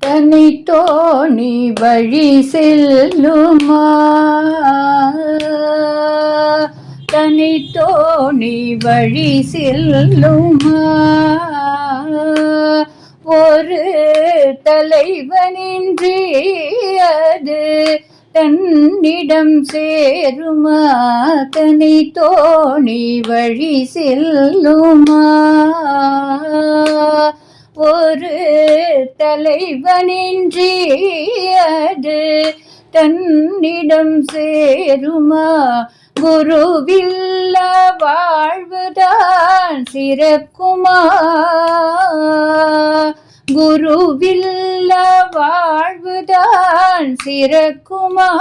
தனித்தோணி வழி செல்லுமா தனித்தோணி வழி செல்லுமா ஒரு தலைவனின்றி அது தன்னிடம் சேருமா தனித்தோணி வழி செல்லுமா ஒரு தலைவனின்றி அது தன்னிடம் சேருமா குருவில்ல வாழ்வுதான் சிறக்குமா குருவில்ல வாழ்வுதான் சிறக்குமா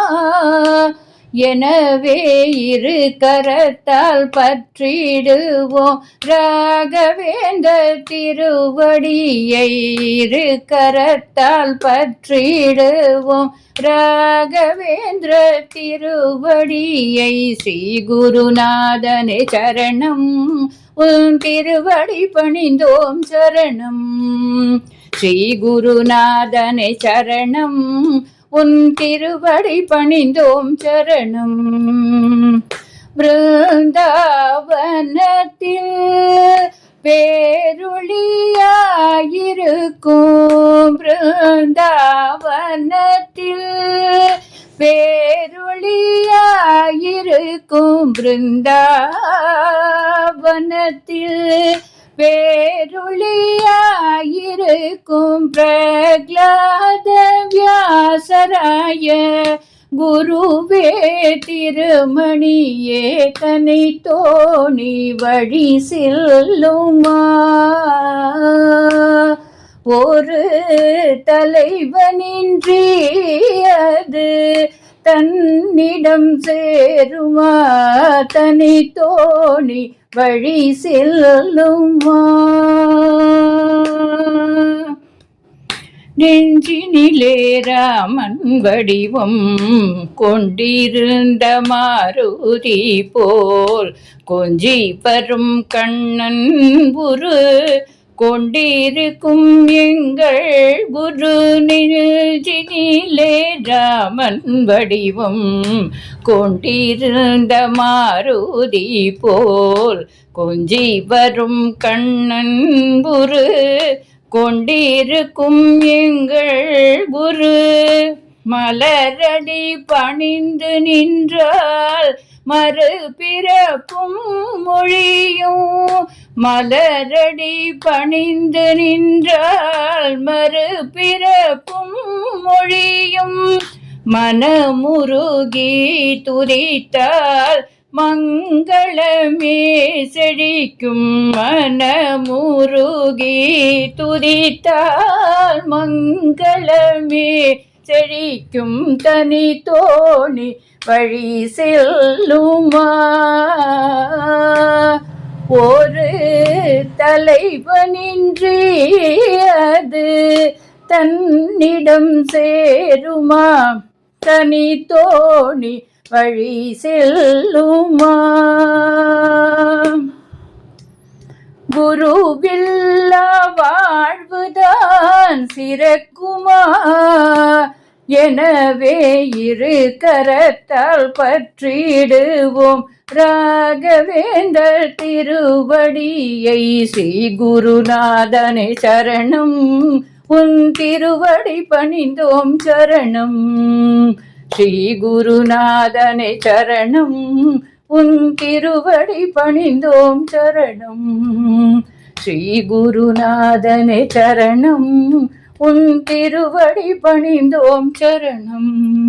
எனவே இரு கரத்தால் பற்றிடுவோம் ராகவேந்த திருவடியை இரு கரத்தால் பற்றிடுவோம் ராகவேந்திர திருவடியை ஸ்ரீ குருநாதனே சரணம் உன் திருவடி பணிந்தோம் சரணம் ஸ்ரீ குருநாதனே சரணம் உன் திருவடி பணிந்தோம் சரணம் பிருந்தாவனத்தில் பேரொளியாயிருக்கும் பிருந்தாவனத்தில் பேரொளியாயிருக்கும் பிருந்தாவனத்தில் பேருளியாயிருக்கும் பிரகலாத வியாசராய குருவே திருமணியே தனித்தோணி வழி செல்லுமா ஒரு தலைவனின்றி அது தன்னிடம் சேருமா தனித்தோணி வழி செல்லுமா நெஞ்சினிலே ராமன் வடிவம் கொண்டிருந்த மாருதி போல் கொஞ்சி வரும் கண்ணன் குரு கொண்டிருக்கும் எங்கள் குரு நெஞ்சினிலே ராமன் வடிவம் கொண்டிருந்த மாருதி போல் கொஞ்சி வரும் கண்ணன் குரு கொண்டிருக்கும் எங்கள் குரு மலரடி பணிந்து நின்றால் மறுபிறப்பும் மொழியும் மலரடி பணிந்து நின்றால் மறுபிறப்பும் மொழியும் மனமுருகி துதித்தால் மங்களமே செழிக்கும் மனமுருகி துதித்தால் மங்களமே செழிக்கும் தனித்தோணி வழி செல்லுமா ஒரு தலைவனின்றி அது தன்னிடம் சேருமா தனித்தோணி வழி செல்லுமா குருவில்லா வாழ்வுதான் சிறக்குமா எனவே இரு கரத்தால் பற்றிடுவோம் ராகவேந்த திருவடியை ஸ்ரீ குருநாதனே சரணம் உன் திருவடி பணிந்தோம் சரணம் ஸ்ரீ குருநாதனே சரணம் உன் திருவடி பணிந்தோம் சரணம் ஸ்ரீ குருநாதனே சரணம் உன் திருவடி பணிந்தோம் சரணம்.